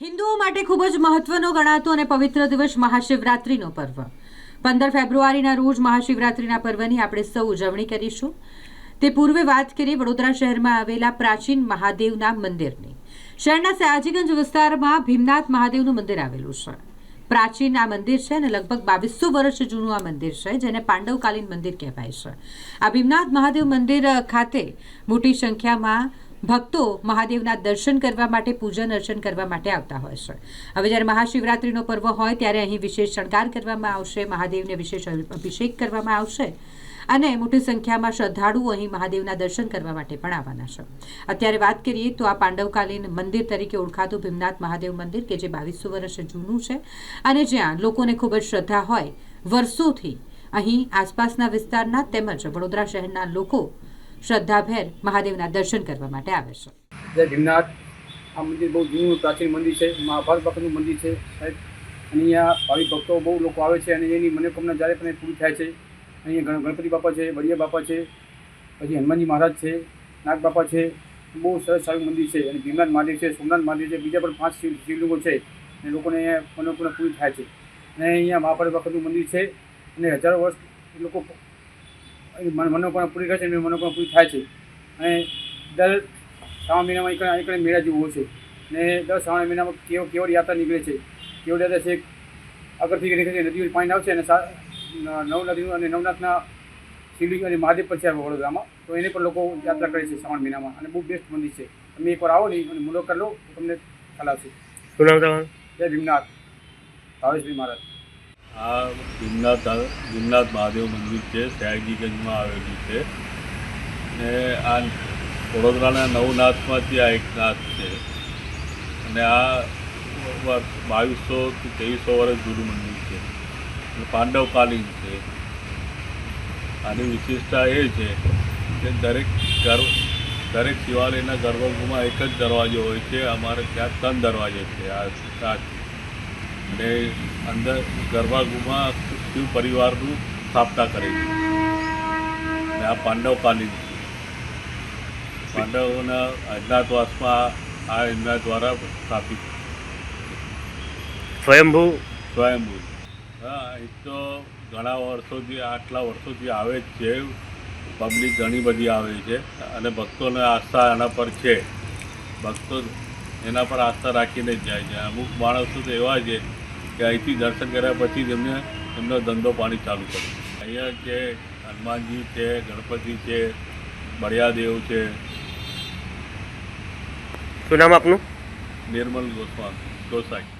હિન્દુઓ માટે ખૂબ જ મહત્વનો ગણાતો અને પવિત્ર દિવસ મહાશિવરાત્રિનો પર્વ 15 ફેબ્રુઆરીના રોજ મહાશિવરાત્રિના પર્વની આપણે સૌ ઉજવણી કરીશું। તે પૂર્વે વાત કરીએ વડોદરા શહેરમાં આવેલા પ્રાચીન મહાદેવના મંદિરની। શહેરના સયાજીગંજ વિસ્તારમાં ભીમનાથ મહાદેવનું મંદિર આવેલું છે। પ્રાચીન આ મંદિર છે અને લગભગ 2200 વર્ષ જૂનું આ મંદિર છે, જેને પાંડવકાલીન મંદિર કહેવાય છે। આ ભીમનાથ મહાદેવ મંદિર ખાતે મોટી સંખ્યામાં ભક્તો મહાદેવના દર્શન કરવા માટે, પૂજન અર્ચન કરવા માટે આવતા હોય છે। હવે જ્યારે મહાશિવરાત્રિનો પર્વ હોય ત્યારે અહીં વિશેષ શણગાર કરવામાં આવશે, મહાદેવને વિશેષ અભિષેક કરવામાં આવશે અને મોટી સંખ્યામાં શ્રદ્ધાળુઓ અહીં મહાદેવના દર્શન કરવા માટે પણ આવવાના છે। અત્યારે વાત કરીએ તો આ પાંડવકાલીન મંદિર તરીકે ઓળખાતું ભીમનાથ મહાદેવ મંદિર કે જે 2200 વર્ષ જૂનું છે અને જ્યાં લોકોને ખૂબ જ શ્રદ્ધા હોય, વર્ષોથી અહીં આસપાસના વિસ્તારના તેમજ વડોદરા શહેરના લોકો શ્રદ્ધાભેર મહાદેવના દર્શન કરવા માટે આવે છે। જય ભીમનાથ। આ મંદિર બહુ જૂનું પ્રાચીન મંદિર છે, મહાભારત વખતનું મંદિર છે સાહેબ। અને અહીંયા ભાવિક ભક્તો બહુ લોકો આવે છે અને એની મનોકામના જ્યારે પણ પૂરી થાય છે। અહીંયા ગણપતિ બાપા છે, બળિયા બાપા છે, પછી હનુમાનજી મહારાજ છે, નાગ બાપા છે, બહુ સરસ સારું મંદિર છે। અને ભીમનાથ મહાદેવ છે, સોમનાથ મહાદેવ છે, બીજા પણ 5 શિવલિંગો છે અને લોકોને અહીંયા મનોકામના પૂરી થાય છે। અને અહીંયા મહાભારત વખતનું મંદિર છે અને હજારો વર્ષ લોકો મનોકામના પૂરી કરે છે અને મનોકામના પૂરી થાય છે। અને દર શ્રાવણ મહિનામાં એક મેળા જેવું હોય છે અને દર શ્રાવણ મહિનામાં કેવડ યાત્રા નીકળે છે। કેવડ યાત્રા છે આગળથી નીકળે છે, નદીઓ પાણી આવશે અને નવ નદીનું અને નવનાથના શિવલિંગ અને મહાદેવ પર છે વડોદરામાં, તો એને પણ લોકો યાત્રા કરે છે શ્રાવણ મહિનામાં અને બહુ બેસ્ટ મંદિર છે। તમે એકવાર આવો નહીં અને મુલાકાત લો તો તમને ખ્યાલ આવશે। શું નામ તમારું? જય ભીમનાથ, ભાવેશભાઈ મહારાજ। આ ભીમનાથ મહાદેવ મંદિર છે, સયાજીગંજમાં આવેલું છે ને આ વડોદરાના નવનાથમાંથી આ એક નાથ છે અને આ 2200 થી 2300 વર્ષ જૂનું મંદિર છે અને પાંડવકાલીન છે। આની વિશેષતા એ છે કે દરેક શિવાલયના ગર્ભગૃહમાં એક જ દરવાજો હોય છે। અમારે ત્યાં 3 દરવાજા છે અને અંદર ગર્ભગૃહમાં શિવ પરિવારનું સ્થાપના કરે છે અને આ પાંડવકાલીન છે। પાંડવોના અજ્ઞાતવાસમાં આ એમના દ્વારા સ્થાપિત સ્વયંભૂ। હા, એ તો ઘણા વર્ષોથી, આટલા વર્ષોથી આવે જ છે। પબ્લિક ઘણી બધી આવે છે અને ભક્તોને આસ્થા એના પર છે। ભક્તો એના પર આસ્થા રાખીને જ જાય છે। અમુક માણસો તો એવા છે કે અહીંથી દર્શન કર્યા પછી જ એમનો ધંધો પાણી ચાલુ કરે। અહીંયા છે હનુમાનજી છે, ગણપતિ છે, બળિયાદેવ છે। શું નામ આપનું? નિર્મલ ગોસાઈ।